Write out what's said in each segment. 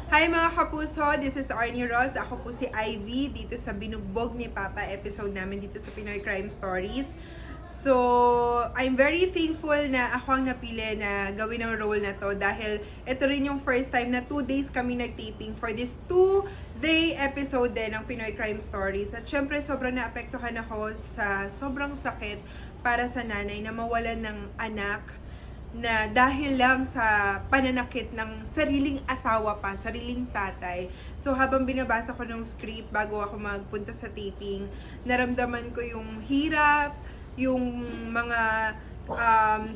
Hi mga kapuso, this is Arnie Ross. Ako po si Ivy dito sa Binugbog ni Papa episode namin dito sa Pinoy Crime Stories. So, I'm very thankful na ako ang napili na gawin ang role na to dahil ito rin yung first time na 2 days kami nag-taping for this 2-day episode din ng Pinoy Crime Stories. At syempre, sobrang naapektuhan ako sa sobrang sakit para sa nanay na mawalan ng anak na dahil lang sa pananakit ng sariling asawa pa, sariling tatay. So habang binabasa ko ng script bago ako magpunta sa taping, naramdaman ko yung hirap, yung mga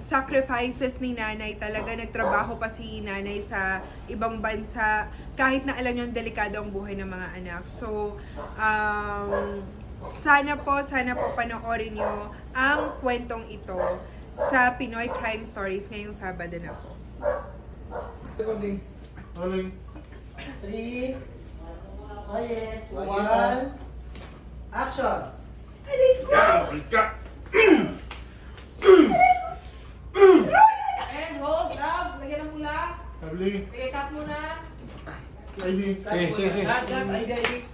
sacrifices ni nanay. Talaga nagtrabaho pa si nanay sa ibang bansa kahit na alam yung delikado ang buhay ng mga anak. So sana po panoorin nyo ang kwentong ito sa Pinoy Crime Stories ngayong Sabado na po. Rolling. 3, quiet, 1, action! And hold up, lagyan ng mula. Lovely. Sige, cut muna. Ivy. Cut, cut, ID.